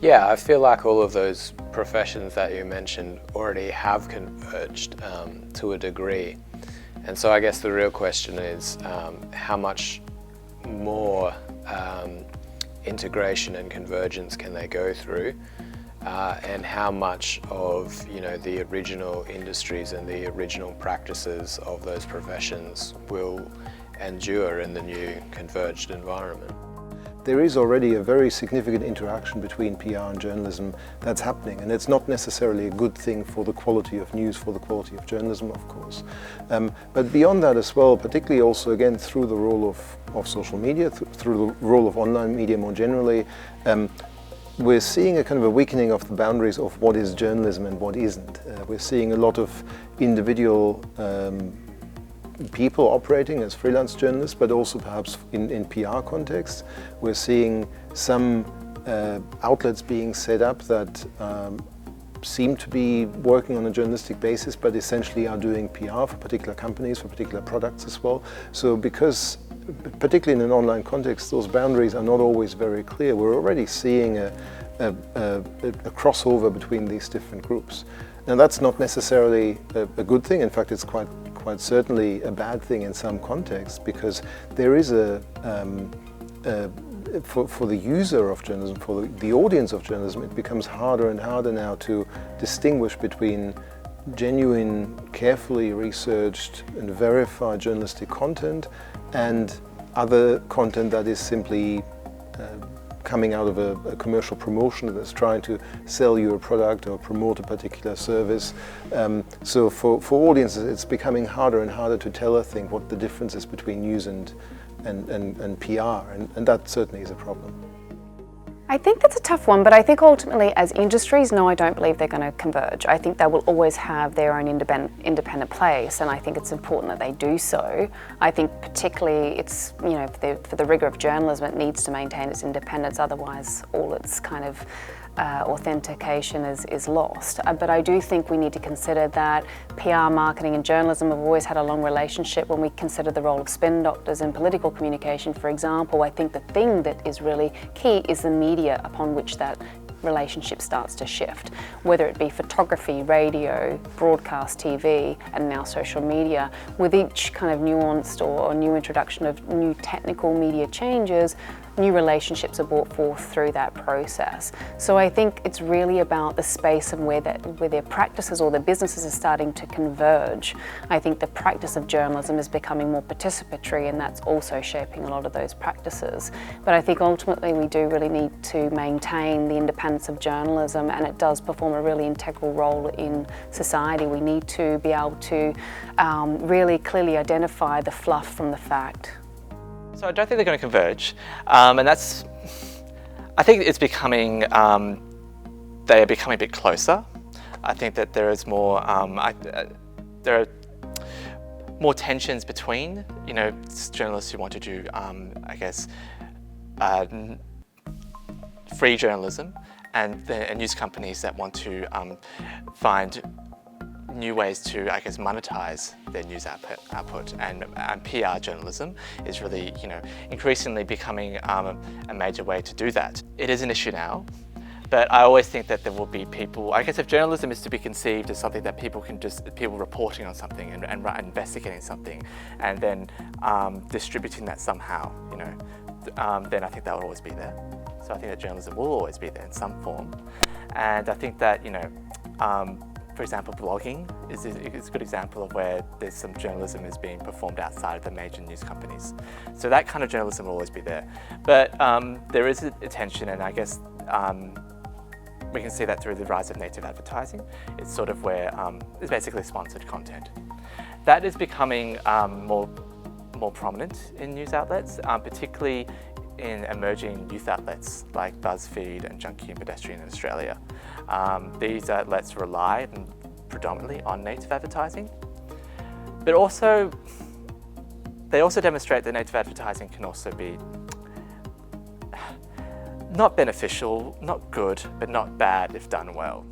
Yeah, I feel like all of those professions that you mentioned already have converged to a degree. And so I guess the real question is how much more integration and convergence can they go through, and how much of the original industries and the original practices of those professions will endure in the new converged environment. There is already a very significant interaction between PR and journalism that's happening, and it's not necessarily a good thing for the quality of news, for the quality of journalism, of course. But beyond that as well, particularly also again through the role of social media, through the role of online media more generally, we're seeing a kind of a weakening of the boundaries of what is journalism and what isn't. We're seeing a lot of individual people operating as freelance journalists, but also perhaps in PR context. We're seeing some outlets being set up that seem to be working on a journalistic basis, but essentially are doing PR for particular companies, for particular products as well. So because, particularly in an online context, those boundaries are not always very clear. We're already seeing a crossover between these different groups. Now that's not necessarily a good thing. In fact, it's quite certainly a bad thing in some contexts, because there is for the user of journalism, for the audience of journalism, it becomes harder and harder now to distinguish between genuine, carefully researched and verified journalistic content and other content that is simply coming out of a commercial promotion that's trying to sell you a product or promote a particular service. So for audiences, it's becoming harder and harder to tell, I think, what the difference is between news and PR, and that certainly is a problem. I think that's a tough one, but I think ultimately as industries, no, I don't believe they're going to converge. I think they will always have their own independent place, and I think it's important that they do so. I think particularly it's, for the rigour of journalism, it needs to maintain its independence, otherwise all its kind of authentication is lost. But I do think we need to consider that PR, marketing and journalism have always had a long relationship. When we consider the role of spin doctors in political communication, for example, I think the thing that is really key is the media upon which that relationship starts to shift, whether it be photography, radio, broadcast TV, and now social media. With each kind of nuanced or new introduction of new technical media changes, new relationships are brought forth through that process. So I think it's really about the space and where their practices or their businesses are starting to converge. I think the practice of journalism is becoming more participatory, and that's also shaping a lot of those practices. But I think ultimately we do really need to maintain the independence of journalism, and it does perform a really integral role in society. We need to be able to really clearly identify the fluff from the fact. So I don't think they're going to converge, and I think it's becoming, they are becoming a bit closer. I think that there is more, there are more tensions between, journalists who want to do, free journalism and news companies that want to find new ways to, monetize their news output, and PR journalism is really, increasingly becoming a major way to do that. It is an issue now, but I always think that there will be people, if journalism is to be conceived as something that people reporting on something and investigating something and then distributing that somehow, then I think that will always be there. So I think that journalism will always be there in some form. And I think that, for example, blogging is a good example of where there's some journalism is being performed outside of the major news companies. So that kind of journalism will always be there. But there is a tension, and I guess we can see that through the rise of native advertising. It's sort of where it's basically sponsored content. That is becoming more prominent in news outlets, particularly in emerging youth outlets like BuzzFeed and Junkie and Pedestrian in Australia. These outlets rely predominantly on native advertising, but they also demonstrate that native advertising can also be not beneficial, not good, but not bad if done well.